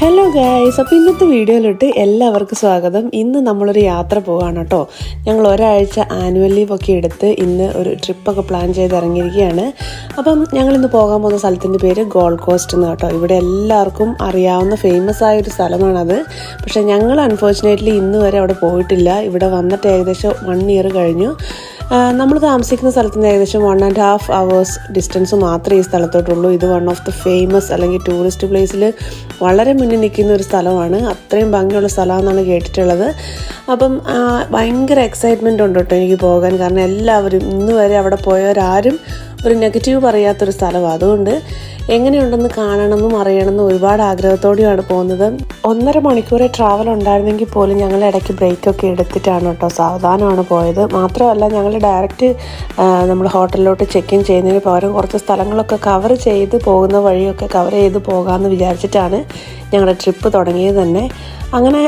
Hello guys, അപ്പോൾ ഇന്നത്തെ വീഡിയോയിലോട്ട് എല്ലാവർക്കും സ്വാഗതം. ഇന്ന് നമ്മളൊരു യാത്ര പോവുകയാണ് കേട്ടോ. ഞങ്ങൾ ഒരാഴ്ച ആനുവൽ ലീവ് ഒക്കെ എടുത്ത് ഇന്ന് ഒരു ട്രിപ്പൊക്കെ പ്ലാൻ ചെയ്ത് ഇറങ്ങിയിരിക്കുകയാണ്. അപ്പം ഞങ്ങളിന്ന് പോകാൻ പോകുന്ന സ്ഥലത്തിൻ്റെ പേര് ഗോൾഡ് കോസ്റ്റ് എന്ന് കേട്ടോ. ഇവിടെ എല്ലാവർക്കും അറിയാവുന്ന ഫേമസ് ആയൊരു സ്ഥലമാണത്. പക്ഷേ ഞങ്ങൾ അൺഫോർച്ചുനേറ്റ്ലി ഇന്ന് വരെ അവിടെ പോയിട്ടില്ല. ഇവിടെ വന്നിട്ട് ഏകദേശം 1 ഇയർ കഴിഞ്ഞു. നമ്മൾ താമസിക്കുന്ന സ്ഥലത്ത് നിന്ന് ഏകദേശം 1.5 hours ഡിസ്റ്റൻസ് മാത്രമേ ഈ സ്ഥലത്തോട്ടുള്ളൂ. ഇത് വൺ ഓഫ് ദ ഫേമസ് അല്ലെങ്കിൽ ടൂറിസ്റ്റ് പ്ലേസിൽ വളരെ മുന്നിൽ നിൽക്കുന്ന ഒരു സ്ഥലമാണ്. അത്രയും ഭംഗിയുള്ള സ്ഥലമാണെന്നാണ് കേട്ടിട്ടുള്ളത്. അപ്പം ഭയങ്കര എക്സൈറ്റ്മെൻ്റ് ഉണ്ട് കേട്ടോ എനിക്ക് പോകാൻ. കാരണം എല്ലാവരും ഇന്ന് വരെ അവിടെ പോയവരാരും ഒരു നെഗറ്റീവ് പറയാത്തൊരു സ്ഥലമാണ്. അതുകൊണ്ട് എങ്ങനെയുണ്ടെന്ന് കാണണമെന്നും അറിയണമെന്നും ഒരുപാട് ആഗ്രഹത്തോടെയാണ് പോകുന്നത്. 1.5 മണിക്കൂറെ ട്രാവൽ ഉണ്ടായിരുന്നെങ്കിൽ പോലും ഞങ്ങൾ ഇടയ്ക്ക് ബ്രേക്കൊക്കെ എടുത്തിട്ടാണ് കേട്ടോ സാവധാനമാണ് പോയത്. മാത്രമല്ല ഞങ്ങൾ ഡയറക്റ്റ് നമ്മൾ ഹോട്ടലിലോട്ട് ചെക്ക് ഇൻ ചെയ്യുന്നതിന് പകരം കുറച്ച് സ്ഥലങ്ങളൊക്കെ കവർ ചെയ്ത് പോകുന്ന വഴിയൊക്കെ കവർ ചെയ്ത് പോകാമെന്ന് വിചാരിച്ചിട്ടാണ് ഞങ്ങളുടെ ട്രിപ്പ് തുടങ്ങിയത് തന്നെ. അങ്ങനെ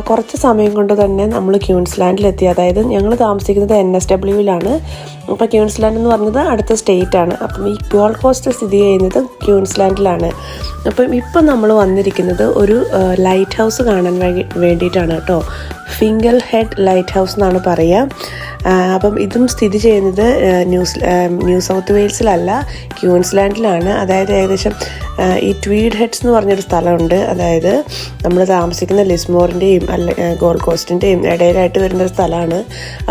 കുറച്ച് സമയം കൊണ്ട് തന്നെ നമ്മൾ ക്യൂൻസ്ലാൻഡിലെത്തി. അതായത് ഞങ്ങൾ താമസിക്കുന്നത് NSWയിലാണ്. അപ്പോൾ ക്യൂൻസ്ലാൻഡ് എന്ന് പറഞ്ഞത് അടുത്ത സ്റ്റേറ്റാണ്. അപ്പം ഈ ഗോൾഡ് കോസ്റ്റ് സ്ഥിതി ചെയ്യുന്നത് ക്യൂൻസ്ലാൻഡിലാണ്. അപ്പം ഇപ്പം നമ്മൾ വന്നിരിക്കുന്നത് ഒരു ലൈറ്റ് ഹൗസ് കാണാൻ വേണ്ടിയിട്ടാണ് കേട്ടോ. ഫിംഗൽ ഹെഡ് ലൈറ്റ് ഹൗസ് എന്നാണ് പറയുക. അപ്പം ഇതും സ്ഥിതി ചെയ്യുന്നത് ന്യൂ സൗത്ത് വെയിൽസിലല്ല, ക്യൂൻസ്ലാൻഡിലാണ്. അതായത് ഏകദേശം ഈ ട്വീഡ് ഹെഡ്സ് എന്ന് പറഞ്ഞൊരു സ്ഥലമുണ്ട്. അതായത് നമ്മൾ താമസിക്കുന്ന ലിസ്മോറിൻ്റെയും ഗോൾഡ് കോസ്റ്റിൻ്റെയും ഇടയിലായിട്ട് വരുന്നൊരു സ്ഥലമാണ്.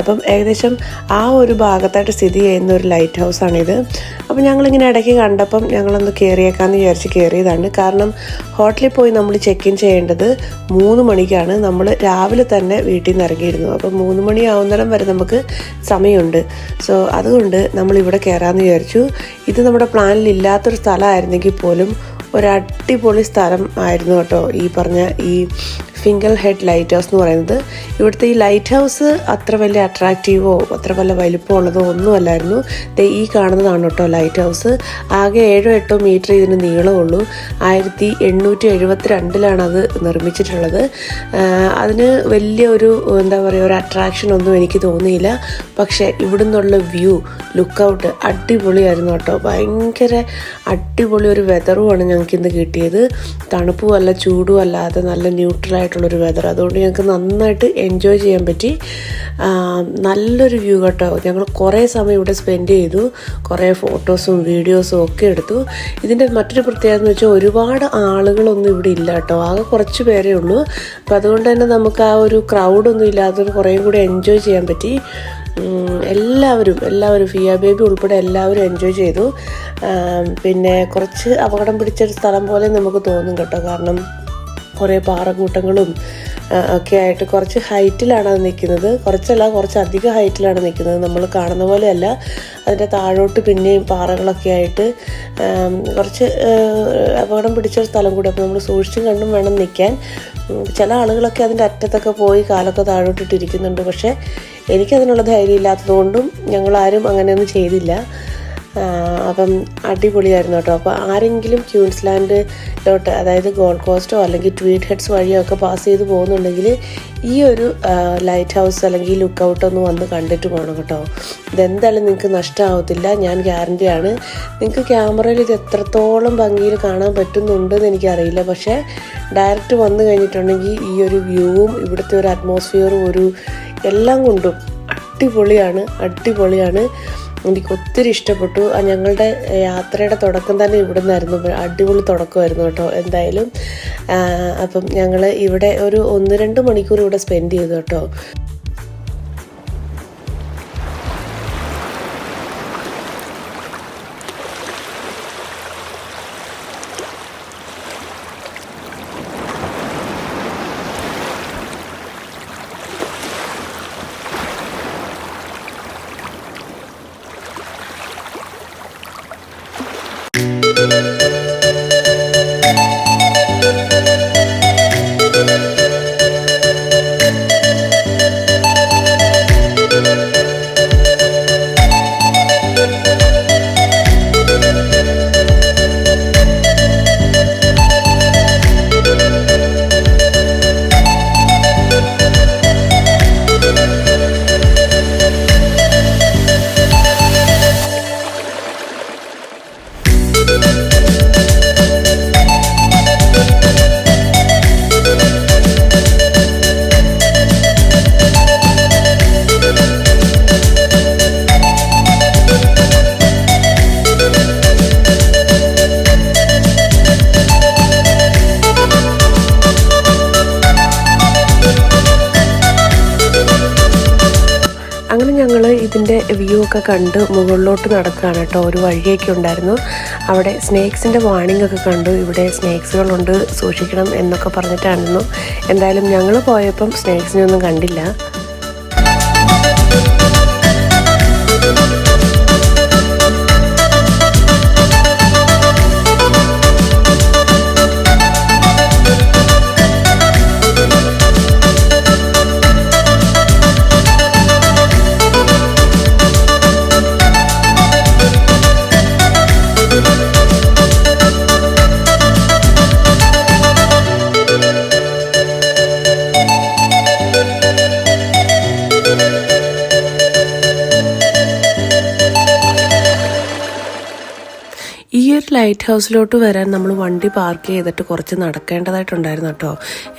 അപ്പം ഏകദേശം ആ ഒരു ഭാഗത്തായിട്ട് സ്ഥിതി ചെയ്യുന്ന ഒരു ലൈറ്റ് ഹൗസാണിത്. അപ്പം ഞങ്ങളിങ്ങനെ ഇടയ്ക്ക് കണ്ടപ്പം ഞങ്ങളൊന്ന് കയറിയേക്കാമെന്ന് വിചാരിച്ച് കയറിയതാണ്. കാരണം ഹോട്ടലിൽ പോയി നമ്മൾ ചെക്ക് ഇൻ ചെയ്യേണ്ടത് 3 മണിക്കാണ്. നമ്മൾ രാവിലെ തന്നെ വീട്ടിൽ നിന്ന് ഇറങ്ങിയിരുന്നു. അപ്പം 3 മണി ആവുന്നിടം വരെ നമുക്ക് സമയമുണ്ട്. സോ അതുകൊണ്ട് നമ്മളിവിടെ കയറാമെന്ന് വിചാരിച്ചു. ഇത് നമ്മുടെ പ്ലാനിൽ ഇല്ലാത്തൊരു സ്ഥലമായിരുന്നെങ്കിൽ പോലും ഒരു അടിപൊളി സ്ഥലം ആയിരുന്നു കേട്ടോ ഈ പറഞ്ഞ ഈ ഫിംഗൽ ഹെഡ് ലൈറ്റ് ഹൗസ് എന്ന് പറയുന്നത്. ഇവിടുത്തെ ഈ ലൈറ്റ് ഹൗസ് അത്ര വലിയ അട്രാക്റ്റീവോ അത്ര വലിയ വലിപ്പമുള്ളതോ ഒന്നുമല്ലായിരുന്നു. ഈ കാണുന്നതാണ് കേട്ടോ ലൈറ്റ് ഹൗസ്. ആകെ 7-8 മീറ്റർ ഇതിന് നീളമുള്ളൂ. 1872 അത് നിർമ്മിച്ചിട്ടുള്ളത്. അതിന് വലിയ ഒരു എന്താ പറയുക ഒരു അട്രാക്ഷൻ ഒന്നും എനിക്ക് തോന്നിയില്ല. പക്ഷേ ഇവിടെ നിന്നുള്ള വ്യൂ ലുക്കൗട്ട് അടിപൊളിയായിരുന്നു കേട്ടോ. ഭയങ്കര അടിപൊളി ഒരു വെതറുമാണ് ഞങ്ങൾക്കിന്ന് കിട്ടിയത്. തണുപ്പും അല്ല ചൂടും അല്ലാതെ നല്ല ന്യൂട്രലായിട്ടുള്ളൊരു വെതർ. അതുകൊണ്ട് ഞങ്ങൾക്ക് നന്നായിട്ട് എൻജോയ് ചെയ്യാൻ പറ്റി. നല്ലൊരു വ്യൂ കേട്ടോ. ഞങ്ങൾ കുറേ സമയം ഇവിടെ സ്പെൻഡ് ചെയ്തു. കുറേ ഫോട്ടോസും വീഡിയോസും ഒക്കെ എടുത്തു. ഇതിൻ്റെ മറ്റൊരു പ്രത്യേകത എന്ന് വെച്ചാൽ ഒരുപാട് ആളുകളൊന്നും ഇവിടെ ഇല്ല കേട്ടോ. ആകെ കുറച്ച് പേരേ ഉള്ളൂ. അപ്പം അതുകൊണ്ട് തന്നെ നമുക്ക് ആ ഒരു ക്രൗഡൊന്നും ഇല്ലാത്തത് കുറേയും കൂടി എൻജോയ് ചെയ്യാൻ പറ്റി. എല്ലാവരും ഫിയ ബേബി ഉൾപ്പെടെ എല്ലാവരും എൻജോയ് ചെയ്തു. പിന്നെ കുറച്ച് അപകടം പിടിച്ചൊരു സ്ഥലം പോലെ നമുക്ക് തോന്നും കേട്ടോ. കാരണം കുറേ പാറക്കൂട്ടങ്ങളും ഒക്കെ ആയിട്ട് കുറച്ച് ഹൈറ്റിലാണ് അത് നിൽക്കുന്നത്. കുറച്ചധികം ഹൈറ്റിലാണ് നിൽക്കുന്നത്. നമ്മൾ കാണുന്ന പോലെയല്ല. അതിൻ്റെ താഴോട്ട് പിന്നെയും പാറകളൊക്കെ ആയിട്ട് കുറച്ച് അപകടം പിടിച്ചൊരു സ്ഥലം കൂടി. അപ്പോൾ നമ്മൾ സൂക്ഷിച്ചും കണ്ടും വേണം നിൽക്കാൻ. ചില ആളുകളൊക്കെ അതിൻ്റെ അറ്റത്തൊക്കെ പോയി കാലൊക്കെ താഴോട്ടിട്ടിരിക്കുന്നുണ്ട്. പക്ഷേ എനിക്കതിനുള്ള ധൈര്യം ഇല്ലാത്തതുകൊണ്ടും ഞങ്ങളാരും അങ്ങനെയൊന്നും ചെയ്തില്ല. അപ്പം അടിപൊളിയായിരുന്നു കേട്ടോ. അപ്പോൾ ആരെങ്കിലും ക്യൂൻസ്ലാൻഡിലോട്ട് അതായത് ഗോൾഡ് കോസ്റ്റോ അല്ലെങ്കിൽ ട്വീഡ് ഹെഡ്സ് വഴിയോ ഒക്കെ പാസ് ചെയ്ത് പോകുന്നുണ്ടെങ്കിൽ ഈ ഒരു ലൈറ്റ് ഹൗസ് അല്ലെങ്കിൽ ലുക്കൗട്ട് ഒന്ന് വന്ന് കണ്ടിട്ട് പോകണം കേട്ടോ. ഇതെന്തായാലും നിങ്ങൾക്ക് നഷ്ടമാവത്തില്ല, ഞാൻ ഗ്യാരണ്ടിയാണ്. നിങ്ങൾക്ക് ക്യാമറയിൽ ഇത് എത്രത്തോളം ഭംഗിയിൽ കാണാൻ പറ്റുന്നുണ്ടെന്ന് എനിക്കറിയില്ല. പക്ഷേ ഡയറക്റ്റ് വന്നു കഴിഞ്ഞിട്ടുണ്ടെങ്കിൽ ഈ ഒരു വ്യൂവും ഇവിടുത്തെ ഒരു അറ്റ്മോസ്ഫിയറും ഒരു എല്ലാം കൊണ്ടും അടിപൊളിയാണ്. എനിക്ക് ഒത്തിരി ഇഷ്ടപ്പെട്ടു. ഞങ്ങളുടെ യാത്രയുടെ തുടക്കം തന്നെ ഇവിടെ നിന്നായിരുന്നു. അടിപൊളി തുടക്കമായിരുന്നു കേട്ടോ. എന്തായാലും അപ്പം ഞങ്ങൾ ഇവിടെ ഒരു 1-2 മണിക്കൂർ ഇവിടെ സ്പെൻഡ് ചെയ്തു കേട്ടോ. ഇതിൻ്റെ വ്യൂ ഒക്കെ കണ്ട് മുകളിലോട്ട് നടക്കുകയാണ് കേട്ടോ. ഒരു വഴിയൊക്കെ ഉണ്ടായിരുന്നു. അവിടെ സ്നേക്സിൻ്റെ വാർണിംഗ് ഒക്കെ കണ്ടു. ഇവിടെ സ്നേക്സുകളുണ്ട്, സൂക്ഷിക്കണം എന്നൊക്കെ പറഞ്ഞിട്ടായിരുന്നു. എന്തായാലും ഞങ്ങൾ പോയപ്പം സ്നേക്സിനെ ഒന്നും കണ്ടില്ല. ഈ ഒരു ലൈറ്റ് ഹൗസിലോട്ട് വരാൻ നമ്മൾ വണ്ടി പാർക്ക് ചെയ്തിട്ട് കുറച്ച് നടക്കേണ്ടതായിട്ടുണ്ടായിരുന്നു കേട്ടോ.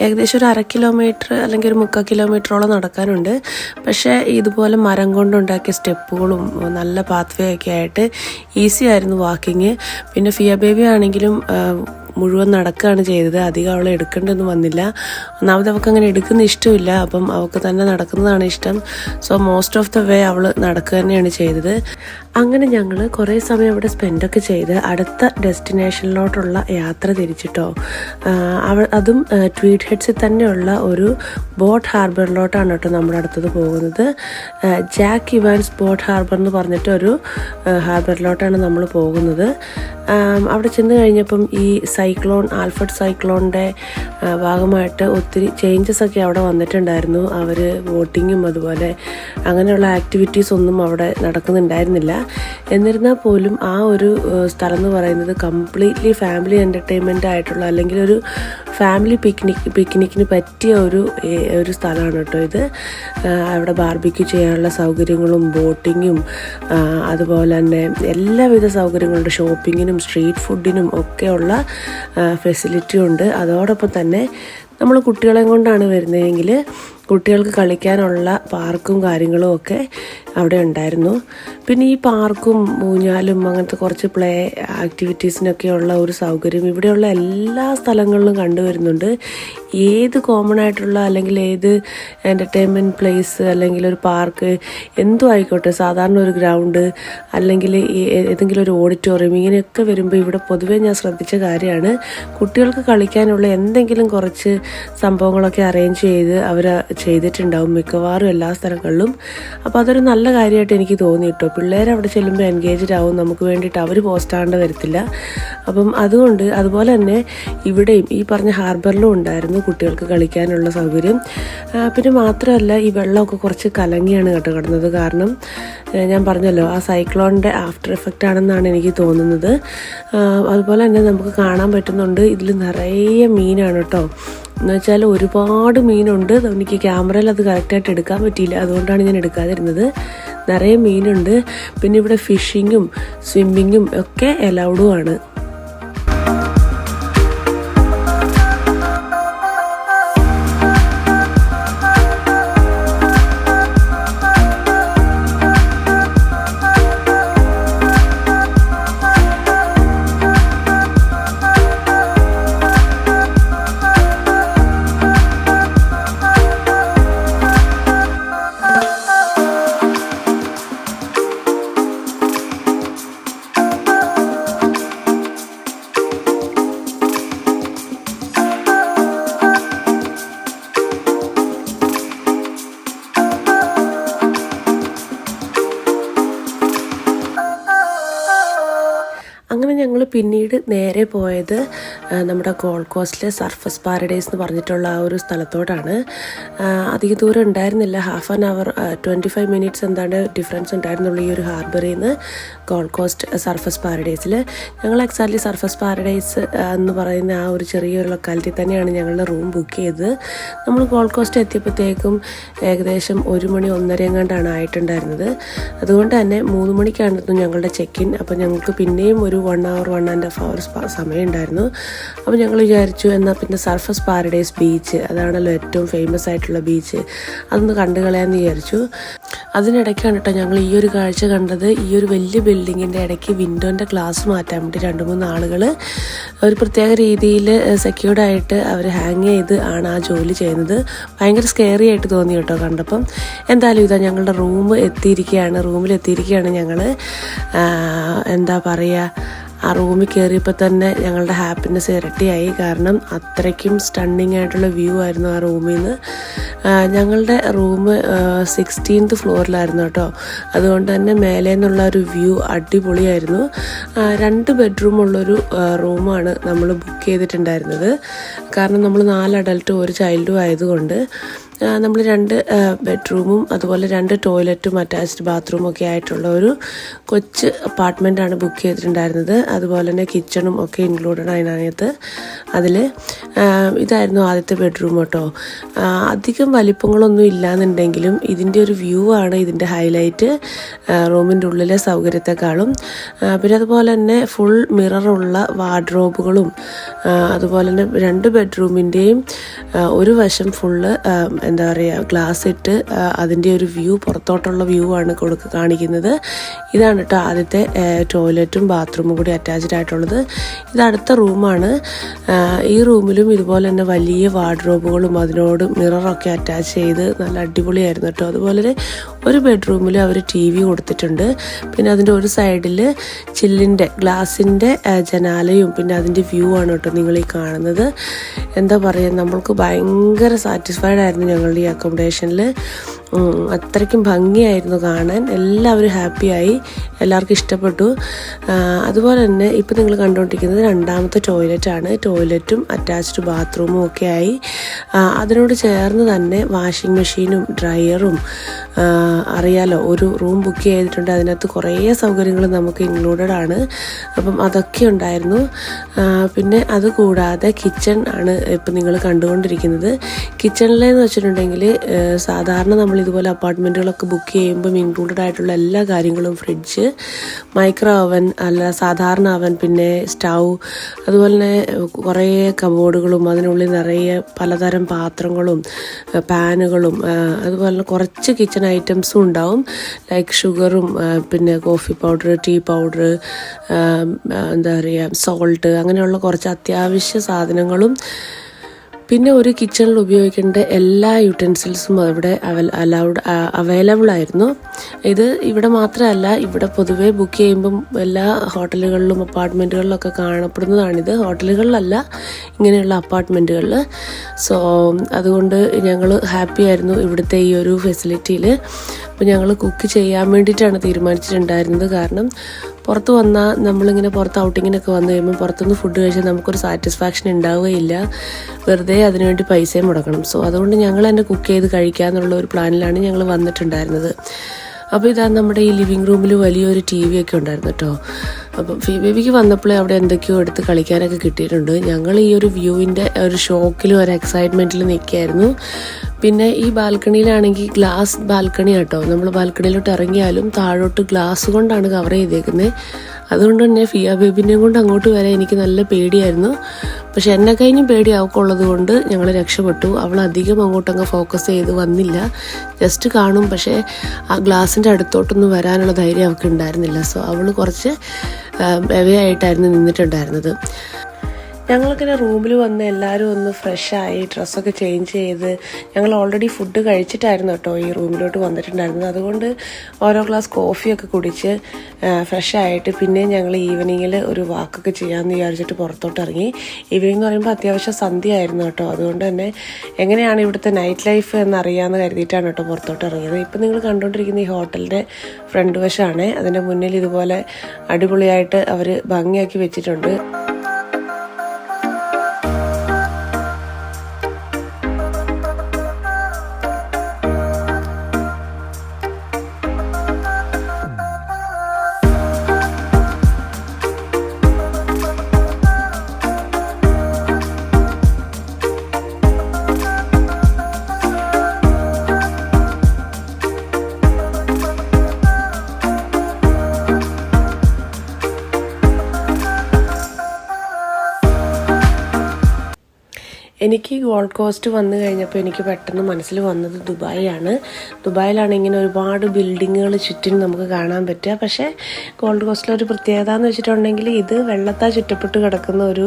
ഏകദേശം ഒരു 1/2 കിലോമീറ്റർ അല്ലെങ്കിൽ ഒരു 3/4 കിലോമീറ്ററോളം നടക്കാനുണ്ട്. പക്ഷേ ഇതുപോലെ മരം കൊണ്ടുണ്ടാക്കിയ സ്റ്റെപ്പുകളും നല്ല പാത്വേ ഒക്കെ ആയിട്ട് ഈസി ആയിരുന്നു വാക്കിങ്. പിന്നെ ഫിയ ബേബി ആണെങ്കിലും മുഴുവൻ നടക്കുകയാണ് ചെയ്തത്. അധികം അവളെ എടുക്കേണ്ടൊന്നും വന്നില്ല. ഒന്നാമത് അവൾക്ക് അങ്ങനെ എടുക്കുന്ന ഇഷ്ടമില്ല. അപ്പം അവൾക്ക് തന്നെ നടക്കുന്നതാണ് ഇഷ്ടം. So most of the way അവൾ നടക്കുക തന്നെയാണ് ചെയ്തത്. അങ്ങനെ ഞങ്ങൾ കുറേ സമയം അവിടെ സ്പെൻഡൊക്കെ ചെയ്ത് അടുത്ത ഡെസ്റ്റിനേഷനിലോട്ടുള്ള യാത്ര തിരിച്ചിട്ടോ. അതും ട്വീറ്റ് ഹെഡ്സിൽ തന്നെയുള്ള ഒരു ബോട്ട് ഹാർബറിലോട്ടാണ് കേട്ടോ നമ്മുടെ അടുത്തത് പോകുന്നത്. ജാക്ക് ഇവാൻസ് ബോട്ട് ഹാർബർ എന്ന് പറഞ്ഞിട്ടൊരു ഹാർബറിലോട്ടാണ് നമ്മൾ പോകുന്നത്. അവിടെ ചെന്ന് കഴിഞ്ഞപ്പം ഈ ആൽഫ്രഡ് സൈക്ലോണിൻ്റെ ഭാഗമായിട്ട് ഒത്തിരി ചേഞ്ചസ് ഒക്കെ അവിടെ വന്നിട്ടുണ്ടായിരുന്നു. അവർ ബോട്ടിങ്ങും അതുപോലെ അങ്ങനെയുള്ള ആക്ടിവിറ്റീസ് ഒന്നും അവിടെ നടക്കുന്നുണ്ടായിരുന്നില്ല. എന്നിരുന്നാൽ പോലും ആ ഒരു സ്ഥലം എന്ന് പറയുന്നത് കംപ്ലീറ്റ്ലി ഫാമിലി എൻ്റർടൈൻമെൻ്റ് ആയിട്ടുള്ള അല്ലെങ്കിൽ ഒരു ഫാമിലി പിക്നിക്കിന് പറ്റിയ ഒരു സ്ഥലമാണ് കേട്ടോ ഇത്. അവിടെ ബാർബിക്യൂ ചെയ്യാനുള്ള സൗകര്യങ്ങളും ബോട്ടിങ്ങും അതുപോലെ തന്നെ എല്ലാവിധ സൗകര്യങ്ങളുണ്ട്. ഷോപ്പിങ്ങിനും സ്ട്രീറ്റ് ഫുഡിനും ഒക്കെയുള്ള ഫെസിലിറ്റി ഉണ്ട്. അതോടൊപ്പം തന്നെ നമ്മൾ കുട്ടികളെ കൊണ്ടാണ് വരുന്നതെങ്കിൽ കുട്ടികൾക്ക് കളിക്കാനുള്ള പാർക്കും കാര്യങ്ങളും ഒക്കെ അവിടെ ഉണ്ടായിരുന്നു. പിന്നെ ഈ പാർക്കും ഊഞ്ഞാലും അങ്ങനത്തെ കുറച്ച് പ്ലേ ആക്ടിവിറ്റീസിനൊക്കെയുള്ള ഒരു സൗകര്യം ഇവിടെയുള്ള എല്ലാ സ്ഥലങ്ങളിലും കണ്ടുവരുന്നുണ്ട്. ഏത് കോമൺ ആയിട്ടുള്ള അല്ലെങ്കിൽ ഏത് എൻ്റർടൈൻമെൻറ്റ് പ്ലേസ് അല്ലെങ്കിൽ ഒരു പാർക്ക് എന്തും ആയിക്കോട്ടെ, സാധാരണ ഒരു ഗ്രൗണ്ട് അല്ലെങ്കിൽ ഏതെങ്കിലും ഒരു ഓഡിറ്റോറിയം ഇങ്ങനെയൊക്കെ വരുമ്പോൾ ഇവിടെ പൊതുവേ ഞാൻ ശ്രദ്ധിച്ച കാര്യമാണ് കുട്ടികൾക്ക് കളിക്കാനുള്ള എന്തെങ്കിലും കുറച്ച് സംഭവങ്ങളൊക്കെ അറേഞ്ച് ചെയ്ത് അവർ ചെയ്തിട്ടുണ്ടാവും മിക്കവാറും എല്ലാ സ്ഥലങ്ങളിലും. അപ്പോൾ അതൊരു നല്ല കാര്യമായിട്ട് എനിക്ക് തോന്നി കേട്ടോ. പിള്ളേർ അവിടെ ചെല്ലുമ്പോൾ എൻഗേജ്ഡ് ആവും, നമുക്ക് വേണ്ടിയിട്ട് അവർ പോസ്റ്റ് ആകേണ്ട വരത്തില്ല. അപ്പം അതുപോലെ തന്നെ ഇവിടെയും ഈ പറഞ്ഞ ഹാർബറിലും ഉണ്ടായിരുന്നു കുട്ടികൾക്ക് കളിക്കാനുള്ള സൗകര്യം. പിന്നെ മാത്രമല്ല ഈ വെള്ളമൊക്കെ കുറച്ച് കലങ്ങിയാണ് കേട്ടോ കിടന്നത്. കാരണം ഞാൻ പറഞ്ഞല്ലോ ആ സൈക്ലോണിൻ്റെ ആഫ്റ്റർ എഫക്റ്റ് ആണെന്നാണ് എനിക്ക് തോന്നുന്നത്. അതുപോലെ തന്നെ നമുക്ക് കാണാൻ പറ്റുന്നുണ്ട് ഇതിൽ നിറയെ മീനാണ് കേട്ടോ. എന്ന് വെച്ചാൽ ഒരുപാട് മീനുണ്ട്. എനിക്ക് ക്യാമറയിൽ അത് കറക്റ്റായിട്ട് എടുക്കാൻ പറ്റിയില്ല, അതുകൊണ്ടാണ് ഞാൻ എടുക്കാതിരുന്നത്. നിറയെ മീനുണ്ട്. പിന്നെ ഇവിടെ ഫിഷിങ്ങും സ്വിമ്മിങ്ങും ഒക്കെ അലൗഡുമാണ്. അങ്ങനെ ഞങ്ങൾ പിന്നീട് നേരെ പോയത് നമ്മുടെ ഗോൾഡ് കോസ്റ്റിലെ സർഫസ് പാരഡൈസ് എന്ന് പറഞ്ഞിട്ടുള്ള ആ ഒരു സ്ഥലത്തോട്ടാണ്. അധിക ദൂരം ഉണ്ടായിരുന്നില്ല, 1/2 hour 25 minutes എന്താണ് ഡിഫറൻസ് ഉണ്ടായിരുന്നുള്ളൂ ഈ ഒരു ഹാർബറിൽ നിന്ന് ഗോൾഡ് കോസ്റ്റ് സർഫസ് പാരഡൈസിൽ. ഞങ്ങൾ എക്സാക്ട്ലി സർഫസ് പാരഡൈസ് എന്ന് പറയുന്ന ആ ഒരു ചെറിയൊരു ലൊക്കാലിറ്റി തന്നെയാണ് ഞങ്ങളുടെ റൂം ബുക്ക് ചെയ്തത്. നമ്മൾ ഗോൾഡ് കോസ്റ്റ് എത്തിയപ്പോഴത്തേക്കും ഏകദേശം 1 മണി 1:30 എങ്ങാണ്ടാണ് ആയിട്ടുണ്ടായിരുന്നത്. അതുകൊണ്ട് തന്നെ 3 മണിക്കായിരുന്നു ഞങ്ങളുടെ ചെക്ക് ഇൻ. അപ്പോൾ ഞങ്ങൾക്ക് പിന്നെയും ഒരു 1 hour 1.5 hours സമയം ഉണ്ടായിരുന്നു. അപ്പോൾ ഞങ്ങൾ വിചാരിച്ചു എന്നാൽ പിന്നെ സർഫസ് പാരഡൈസ് ബീച്ച്, അതാണല്ലോ ഏറ്റവും ഫേമസ് ആയിട്ടുള്ള ബീച്ച്, അതൊന്ന് കണ്ടു കളയാമെന്ന് വിചാരിച്ചു. അതിനിടയ്ക്കാണ് കേട്ടോ ഞങ്ങൾ ഈ ഒരു കാഴ്ച കണ്ടത്. ഈ ഒരു വലിയ ബിൽഡിങ്ങിൻ്റെ ഇടയ്ക്ക് വിൻഡോൻ്റെ ഗ്ലാസ് മാറ്റാൻ വേണ്ടി 2-3 ആളുകൾ ഒരു പ്രത്യേക രീതിയിൽ സെക്യൂർഡായിട്ട് അവർ ഹാങ് ചെയ്ത് ആണ് ആ ജോലി ചെയ്യുന്നത്. ഭയങ്കര സ്കെയറി ആയിട്ട് തോന്നി കേട്ടോ കണ്ടപ്പം. എന്തായാലും ഇതാ ഞങ്ങളുടെ റൂമിലെത്തിയിരിക്കുകയാണ് ഞങ്ങൾ. എന്താ പറയുക, ആ റൂമിൽ കയറിയപ്പോൾ തന്നെ ഞങ്ങളുടെ ഹാപ്പിനെസ് ഇരട്ടിയായി. കാരണം അത്രയ്ക്കും സ്റ്റണ്ണിങ് ആയിട്ടുള്ള വ്യൂ ആയിരുന്നു ആ റൂമിൽ നിന്ന്. ഞങ്ങളുടെ റൂം 16th ഫ്ലോറിലായിരുന്നു കേട്ടോ. അതുകൊണ്ട് തന്നെ മേലെ നിന്നുള്ള ഒരു വ്യൂ അടിപൊളിയായിരുന്നു. 2 ബെഡ്റൂമുള്ളൊരു റൂമാണ് നമ്മൾ ബുക്ക് ചെയ്തിട്ടുണ്ടായിരുന്നത്. കാരണം നമ്മൾ 4 അഡൽട്ടും 1 ചൈൽഡും ആയതുകൊണ്ട് നമ്മൾ 2 ബെഡ്റൂമും അതുപോലെ 2 ടോയ്ലറ്റും അറ്റാച്ച്ഡ് ബാത്റൂമും ഒക്കെ ആയിട്ടുള്ള ഒരു കൊച്ച് അപ്പാർട്ട്മെൻറ്റാണ് ബുക്ക് ചെയ്തിട്ടുണ്ടായിരുന്നത്. അതുപോലെ തന്നെ കിച്ചണും ഒക്കെ ഇൻക്ലൂഡഡ് അതിനകത്ത്. ഇതായിരുന്നു ആദ്യത്തെ ബെഡ്റൂം കേട്ടോ. അധികം വലിപ്പങ്ങളൊന്നും ഇല്ലാന്നുണ്ടെങ്കിലും ഇതിൻ്റെ ഒരു വ്യൂ ആണ് ഇതിൻ്റെ ഹൈലൈറ്റ്, റൂമിൻ്റെ ഉള്ളിലെ സൗകര്യത്തെക്കാളും. പിന്നെ അതുപോലെ തന്നെ ഫുൾ മിററുള്ള വാർഡ്രോബുകളും, അതുപോലെ തന്നെ 2 ബെഡ്റൂമിൻ്റെയും ഒരു വശം ഫുള്ള് എന്താ പറയുക ഗ്ലാസ് ഇട്ട് അതിൻ്റെ ഒരു വ്യൂ, പുറത്തോട്ടുള്ള വ്യൂ ആണ് കാണിക്കുന്നത്. ഇതാണ് കേട്ടോ ആദ്യത്തെ ടോയ്ലറ്റും ബാത്റൂമും കൂടി അറ്റാച്ച്ഡ് ആയിട്ടുള്ളത്. ഇത് അടുത്ത റൂമാണ്. ഈ റൂമിലും ഇതുപോലെ തന്നെ വലിയ വാർഡ്രോബുകളും അതിനോട് മിററൊക്കെ അറ്റാച്ച് ചെയ്ത് നല്ല അടിപൊളിയായിരുന്നു കേട്ടോ. അതുപോലെ ഒരു ബെഡ്റൂമിൽ അവർ TV കൊടുത്തിട്ടുണ്ട്. പിന്നെ അതിൻ്റെ ഒരു സൈഡിൽ ഗ്ലാസിൻ്റെ ജനാലയും പിന്നെ അതിൻ്റെ വ്യൂ ആണ് കേട്ടോ നിങ്ങൾ ഈ കാണുന്നത്. എന്താ പറയുക, നമ്മൾക്ക് ഭയങ്കര സാറ്റിസ്ഫൈഡ് ആയിരുന്നു ഞങ്ങളുടെ ഈ അക്കോമഡേഷനിൽ. അത്രയ്ക്കും ഭംഗിയായിരുന്നു കാണാൻ. എല്ലാവരും ഹാപ്പിയായി, എല്ലാവർക്കും ഇഷ്ടപ്പെട്ടു. അതുപോലെ തന്നെ ഇപ്പം നിങ്ങൾ കണ്ടുകൊണ്ടിരിക്കുന്നത് 2ാമത്തെ ടോയ്ലറ്റാണ്. ടോയ്ലറ്റും അറ്റാച്ച്ഡ് ബാത്റൂമും ഒക്കെ ആയി. അതിനോട് ചേർന്ന് തന്നെ വാഷിംഗ് മെഷീനും ഡ്രയറും, അറിയാലോ ഒരു റൂം ബുക്ക് ചെയ്തിട്ടുണ്ട്, അതിനകത്ത് കുറേ സൗകര്യങ്ങൾ നമുക്ക് ഇൻക്ലൂഡഡ് ആണ്. അപ്പം അതൊക്കെ ഉണ്ടായിരുന്നു. പിന്നെ അതുകൂടാതെ കിച്ചൺ ആണ് ഇപ്പം നിങ്ങൾ കണ്ടുകൊണ്ടിരിക്കുന്നത്. കിച്ചണിലെന്ന് വെച്ചിട്ടുണ്ടെങ്കിൽ സാധാരണ നമ്മൾ ഇതുപോലെ അപ്പാർട്ട്മെൻറ്റുകളൊക്കെ ബുക്ക് ചെയ്യുമ്പം ഇൻക്ലൂഡഡ് ആയിട്ടുള്ള എല്ലാ കാര്യങ്ങളും, ഫ്രിഡ്ജ്, മൈക്രോ ഓവൻ, അല്ല സാധാരണ അവൻ, പിന്നെ സ്റ്റൗ, അതുപോലെ തന്നെ കുറേ കബോർഡുകളും അതിനുള്ളിൽ നിറയെ പലതരം പാത്രങ്ങളും പാനുകളും, അതുപോലെ കുറച്ച് കിച്ചൺ ഐറ്റംസും ഉണ്ടാവും. ലൈക്ക് ഷുഗറും പിന്നെ കോഫി പൗഡർ, ടീ പൗഡർ, എന്താ പറയുക സോൾട്ട്, അങ്ങനെയുള്ള കുറച്ച് അത്യാവശ്യ സാധനങ്ങളും പിന്നെ ഒരു കിച്ചണിൽ ഉപയോഗിക്കേണ്ട എല്ലാ യൂട്ടൻസിൽസും അവിടെ അവൈലബിൾ ആയിരുന്നു. ഇത് ഇവിടെ മാത്രമല്ല, ഇവിടെ പൊതുവെ ബുക്ക് ചെയ്യുമ്പം എല്ലാ ഹോട്ടലുകളിലും അപ്പാർട്ട്മെൻറ്റുകളിലൊക്കെ കാണപ്പെടുന്നതാണിത്. ഹോട്ടലുകളിലല്ല, ഇങ്ങനെയുള്ള അപ്പാർട്ട്മെൻറ്റുകളിൽ. സോ അതുകൊണ്ട് ഞങ്ങൾ ഹാപ്പി ആയിരുന്നു ഇവിടുത്തെ ഈ ഒരു ഫെസിലിറ്റിയിൽ. അപ്പോൾ ഞങ്ങൾ കുക്ക് ചെയ്യാൻ വേണ്ടിയിട്ടാണ് തീരുമാനിച്ചിട്ടുണ്ടായിരുന്നത്. കാരണം പുറത്ത് വന്നാൽ നമ്മളിങ്ങനെ പുറത്ത് ഔട്ടിങ്ങിനൊക്കെ വന്നു കഴിയുമ്പോൾ പുറത്തുനിന്ന് ഫുഡ് കഴിച്ചാൽ നമുക്കൊരു സാറ്റിസ്ഫാക്ഷൻ ഉണ്ടാവുകയില്ല, വെറുതെ അതിനുവേണ്ടി പൈസയും മുടക്കണം. സോ അതുകൊണ്ട് ഞങ്ങൾ തന്നെ കുക്ക് ചെയ്ത് കഴിക്കാമെന്നുള്ള ഒരു പ്ലാനിലാണ് ഞങ്ങൾ വന്നിട്ടുണ്ടായിരുന്നത്. അപ്പോൾ ഇതാ നമ്മുടെ ഈ ലിവിങ് റൂമിൽ വലിയൊരു TV ഒക്കെ ഉണ്ടായിരുന്നു കേട്ടോ. അപ്പം ബേബിക്ക് വന്നപ്പോഴേ അവിടെ എന്തൊക്കെയോ എടുത്ത് കളിക്കാനൊക്കെ കിട്ടിയിട്ടുണ്ട്. ഞങ്ങൾ ഈ ഒരു വ്യൂവിൻ്റെ ഒരു ഷോക്കിലും ഒരു എക്സൈറ്റ്മെൻറ്റിൽ നിൽക്കുകയായിരുന്നു. പിന്നെ ഈ ബാൽക്കണിയിലാണെങ്കിൽ ഗ്ലാസ് ബാൽക്കണി കേട്ടോ. നമ്മൾ ബാൽക്കണിയിലോട്ട് ഇറങ്ങിയാലും താഴോട്ട് ഗ്ലാസ് കൊണ്ടാണ് കവർ ചെയ്തേക്കുന്നത്. അതുകൊണ്ട് തന്നെ ഫിയ ബേബിനെയും കൊണ്ട് അങ്ങോട്ട് വരാൻ എനിക്ക് നല്ല പേടിയായിരുന്നു. പക്ഷെ എന്നെ കഴിഞ്ഞും പേടി അവൾക്കുള്ളത് കൊണ്ട് ഞങ്ങൾ രക്ഷപ്പെട്ടു. അവൾ അധികം അങ്ങോട്ടങ്ങ് ഫോക്കസ് ചെയ്ത് വന്നില്ല, ജസ്റ്റ് കാണും. പക്ഷേ ആ ഗ്ലാസിൻ്റെ അടുത്തോട്ടൊന്നും വരാനുള്ള ധൈര്യം അവൾക്ക് ഉണ്ടായിരുന്നില്ല. സോ അവൾ കുറച്ച് അവേ ആയിട്ടായിരുന്നു നിന്നിട്ടുണ്ടായിരുന്നത്. ഞങ്ങളിങ്ങനെ റൂമിൽ വന്ന് എല്ലാവരും ഒന്ന് ഫ്രഷായി ഡ്രസ്സൊക്കെ ചേഞ്ച് ചെയ്ത്, ഞങ്ങൾ ഓൾറെഡി ഫുഡ് കഴിച്ചിട്ടായിരുന്നു കേട്ടോ ഈ റൂമിലോട്ട് വന്നിട്ടുണ്ടായിരുന്നത്. അതുകൊണ്ട് ഓരോ ഗ്ലാസ് കോഫിയൊക്കെ കുടിച്ച് ഫ്രഷായിട്ട് പിന്നെ ഞങ്ങൾ ഈവനിങ്ങിൽ ഒരു വാക്കൊക്കെ ചെയ്യാമെന്ന് വിചാരിച്ചിട്ട് പുറത്തോട്ട് ഇറങ്ങി. ഈവനിങ് എന്ന് പറയുമ്പോൾ അത്യാവശ്യം സന്ധ്യ ആയിരുന്നു കേട്ടോ. അതുകൊണ്ട് തന്നെ എങ്ങനെയാണ് ഇവിടുത്തെ നൈറ്റ് ലൈഫ് എന്നറിയാമെന്ന് കരുതിയിട്ടാണ് കേട്ടോ പുറത്തോട്ട് ഇറങ്ങിയത്. ഇപ്പം നിങ്ങൾ കണ്ടുകൊണ്ടിരിക്കുന്ന ഈ ഹോട്ടലിൻ്റെ ഫ്രണ്ട് വശമാണ്. അതിൻ്റെ മുന്നിൽ ഇതുപോലെ അടിപൊളിയായിട്ട് അവർ ഭംഗിയാക്കി വെച്ചിട്ടുണ്ട്. എനിക്ക് ഗോൾഡ് കോസ്റ്റ് വന്നു കഴിഞ്ഞപ്പോൾ എനിക്ക് പെട്ടെന്ന് മനസ്സിൽ വന്നത് ദുബായിയാണ്. ദുബായിലാണ് ഇങ്ങനെ ഒരുപാട് ബിൽഡിങ്ങുകൾ ചുറ്റും നമുക്ക് കാണാൻ പറ്റുക. പക്ഷേ ഗോൾഡ് കോസ്റ്റിലൊരു പ്രത്യേകത എന്ന് വെച്ചിട്ടുണ്ടെങ്കിൽ ഇത് വെള്ളത്താൽ ചുറ്റപ്പെട്ട് കിടക്കുന്ന ഒരു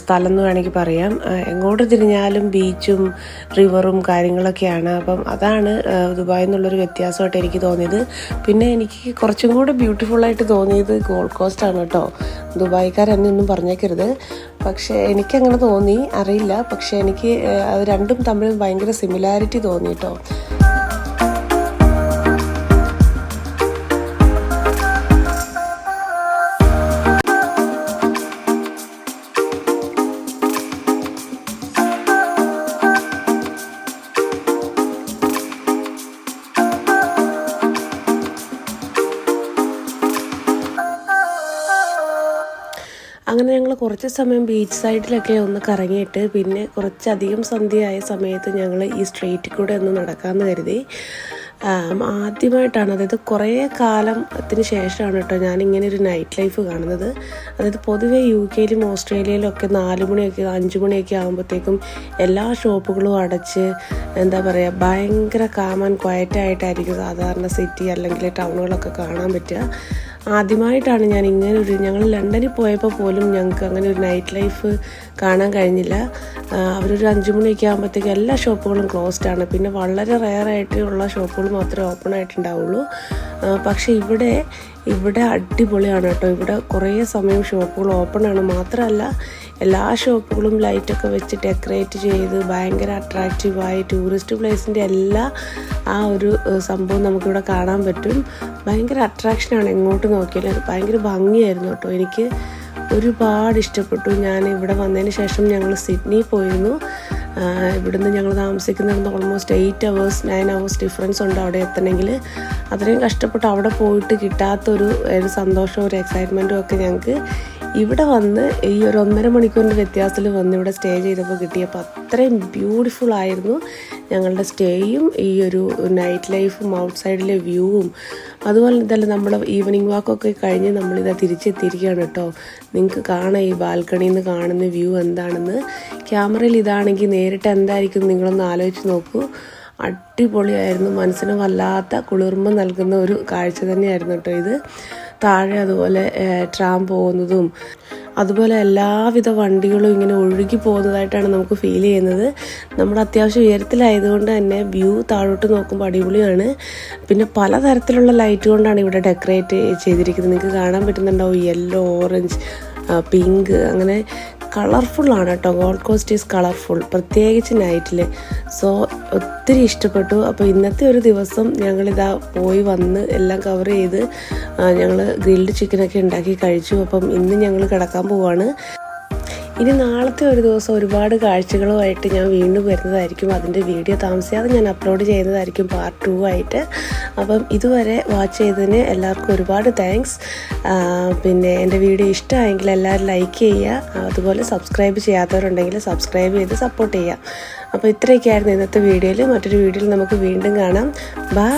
സ്ഥലം എന്ന് വേണമെങ്കിൽ പറയാം. എങ്ങോട്ട് തിരിഞ്ഞാലും ബീച്ചും റിവറും കാര്യങ്ങളൊക്കെയാണ്. അപ്പം അതാണ് ദുബായിൽ നിന്നുള്ളൊരു വ്യത്യാസമായിട്ട് എനിക്ക് തോന്നിയത്. പിന്നെ എനിക്ക് കുറച്ചും കൂടെ ബ്യൂട്ടിഫുള്ളായിട്ട് തോന്നിയത് ഗോൾഡ് കോസ്റ്റാണ് കേട്ടോ. ദുബായിക്കാരെന്നെ ഒന്നും പറഞ്ഞേക്കരുത്, പക്ഷേ എനിക്കങ്ങനെ തോന്നി, അറിയില്ല. പക്ഷേ എനിക്ക് അത് രണ്ടും തമ്മിൽ ഭയങ്കര സിമിലാരിറ്റി തോന്നി കേട്ടോ. അങ്ങനെ ഞങ്ങൾ കുറച്ച് സമയം ബീച്ച് സൈഡിലൊക്കെ ഒന്ന് കറങ്ങിയിട്ട് പിന്നെ കുറച്ചധികം സന്ധ്യയായ സമയത്ത് ഞങ്ങൾ ഈ സ്ട്രീറ്റിൽ കൂടെ ഒന്ന് നടക്കാമെന്ന് കരുതി. ആദ്യമായിട്ടാണ്, അതായത് കുറേ കാലത്തിന് ശേഷമാണ് കേട്ടോ ഞാനിങ്ങനെ ഒരു നൈറ്റ് ലൈഫ് കാണുന്നത്. അതായത് പൊതുവേ UK ഓസ്ട്രേലിയയിലും ഒക്കെ 4 മണിയൊക്കെ 5 മണിയൊക്കെ ആകുമ്പോഴത്തേക്കും എല്ലാ ഷോപ്പുകളും അടച്ച് എന്താ പറയുക, ഭയങ്കര കാം ആൻഡ് ക്വയറ്റായിട്ടായിരിക്കും സാധാരണ സിറ്റി അല്ലെങ്കിൽ ടൗണുകളൊക്കെ കാണാൻ പറ്റുക. ആദ്യമായിട്ടാണ് ഞാൻ ഞങ്ങൾ ലണ്ടനിൽ പോയപ്പോൾ പോലും ഞങ്ങൾക്ക് അങ്ങനെ ഒരു നൈറ്റ് ലൈഫ് കാണാൻ കഴിഞ്ഞില്ല. അവരൊരു 5 മണിയൊക്കെ ആകുമ്പോഴത്തേക്കും എല്ലാ ഷോപ്പുകളും ക്ലോസ്ഡ് ആണ്. പിന്നെ വളരെ റെയറായിട്ടുള്ള ഷോപ്പുകൾ മാത്രമേ ഓപ്പൺ ആയിട്ടുണ്ടാവുള്ളൂ. പക്ഷേ ഇവിടെ അടിപൊളിയാണ് കേട്ടോ. ഇവിടെ കുറേ സമയം ഷോപ്പുകൾ ഓപ്പൺ ആണ്. മാത്രമല്ല എല്ലാ ഷോപ്പുകളും ലൈറ്റൊക്കെ വെച്ച് ഡെക്കറേറ്റ് ചെയ്ത് ഭയങ്കര അട്രാക്റ്റീവായി ടൂറിസ്റ്റ് പ്ലേസിൻ്റെ എല്ലാ ആ ഒരു സംഭവം നമുക്കിവിടെ കാണാൻ പറ്റും. ഭയങ്കര അട്രാക്ഷനാണ് എങ്ങോട്ട് നോക്കിയാലും. ഭയങ്കര ഭംഗിയായിരുന്നു കേട്ടോ. എനിക്ക് ഒരുപാട് ഇഷ്ടപ്പെട്ടു. ഞാൻ ഇവിടെ വന്നതിന് ശേഷം ഞങ്ങൾ സിഡ്നി പോയിരുന്നു. ഇവിടുന്ന് ഞങ്ങൾ താമസിക്കുന്നിടന്ന് ഓൾമോസ്റ്റ് 8 hours 9 hours ഡിഫറൻസ് ഉണ്ട് അവിടെ എത്തണമെങ്കിൽ. അത്രയും കഷ്ടപ്പെട്ട് അവിടെ പോയിട്ട് കിട്ടാത്തൊരു സന്തോഷവും ഒരു എക്സൈറ്റ്മെൻറ്റും ഒക്കെ ഞങ്ങൾക്ക് ഇവിടെ വന്ന് ഈ ഒരു 1.5 മണിക്കൂറിൻ്റെ വ്യത്യാസത്തിൽ വന്ന് ഇവിടെ സ്റ്റേ ചെയ്തപ്പോൾ കിട്ടിയപ്പോൾ അത്രയും ബ്യൂട്ടിഫുൾ ആയിരുന്നു ഞങ്ങളുടെ സ്റ്റേയും ഈ ഒരു നൈറ്റ് ലൈഫും ഔട്ട് സൈഡിലെ വ്യൂവും. അതുപോലെ ഇതല്ല നമ്മൾ ഈവനിങ് വാക്കൊക്കെ കഴിഞ്ഞ് നമ്മളിതാ തിരിച്ചെത്തിയിരിക്കുകയാണ് കേട്ടോ. നിങ്ങൾക്ക് കാണാം ഈ ബാൽക്കണിയിൽ നിന്ന് കാണുന്ന വ്യൂ എന്താണെന്ന്. ക്യാമറയിൽ ഇതാണെങ്കിൽ നേരിട്ട് എന്തായിരിക്കും നിങ്ങളൊന്ന് ആലോചിച്ച് നോക്കൂ. അടിപൊളിയായിരുന്നു. മനസ്സിന് വല്ലാത്ത കുളിർമ നൽകുന്ന ഒരു കാഴ്ച തന്നെയായിരുന്നു കേട്ടോ ഇത്. താഴെ അതുപോലെ ട്രാം പോകുന്നതും അതുപോലെ എല്ലാവിധ വണ്ടികളും ഇങ്ങനെ ഒഴുകി പോകുന്നതായിട്ടാണ് നമുക്ക് ഫീൽ ചെയ്യുന്നത്. നമ്മൾ അത്യാവശ്യം ഉയരത്തിലായതുകൊണ്ട് തന്നെ വ്യൂ താഴോട്ട് നോക്കുമ്പോൾ അടിപൊളിയാണ്. പിന്നെ പലതരത്തിലുള്ള ലൈറ്റ് കൊണ്ടാണ് ഇവിടെ ഡെക്കറേറ്റ് ചെയ്തിരിക്കുന്നത്. നിങ്ങൾക്ക് കാണാൻ പറ്റുന്നുണ്ടാവും. യെല്ലോ, ഓറഞ്ച്, പിങ്ക്, അങ്ങനെ കളർഫുള്ളാണ് കേട്ടോ. ഗോൾഡ് കോസ്റ്റ് ഈസ് കളർഫുൾ, പ്രത്യേകിച്ച് നൈറ്റിൽ. സോ ഒത്തിരി ഇഷ്ടപ്പെട്ടു. അപ്പോൾ ഇന്നത്തെ ഒരു ദിവസം ഞങ്ങളിതാ പോയി വന്ന് എല്ലാം കവർ ചെയ്ത് ഞങ്ങൾ ഗ്രിൽഡ് ചിക്കനൊക്കെ ഉണ്ടാക്കി കഴിച്ചു. അപ്പം ഇന്ന് ഞങ്ങൾ കിടക്കാൻ പോവാണ്. ഇനി നാളത്തെ ഒരു ദിവസം ഒരുപാട് കാഴ്ചകളുമായിട്ട് ഞാൻ വീണ്ടും വരുന്നതായിരിക്കും. അതിൻ്റെ വീഡിയോ താമസിയാതെ ഞാൻ അപ്ലോഡ് ചെയ്യുന്നതായിരിക്കും പാർട്ട് 2 ആയിട്ട്. അപ്പം ഇതുവരെ വാച്ച് ചെയ്തതിന് എല്ലാവർക്കും ഒരുപാട് താങ്ക്സ്. പിന്നെ എൻ്റെ വീഡിയോ ഇഷ്ടമായെങ്കിൽ എല്ലാവരും ലൈക്ക് ചെയ്യുക. അതുപോലെ സബ്സ്ക്രൈബ് ചെയ്യാത്തവരുണ്ടെങ്കിൽ സബ്സ്ക്രൈബ് ചെയ്ത് സപ്പോർട്ട് ചെയ്യുക. അപ്പോൾ ഇത്രയൊക്കെയായിരുന്നു ഇന്നത്തെ വീഡിയോയിൽ. മറ്റൊരു വീഡിയോയിൽ നമുക്ക് വീണ്ടും കാണാം. ബൈ.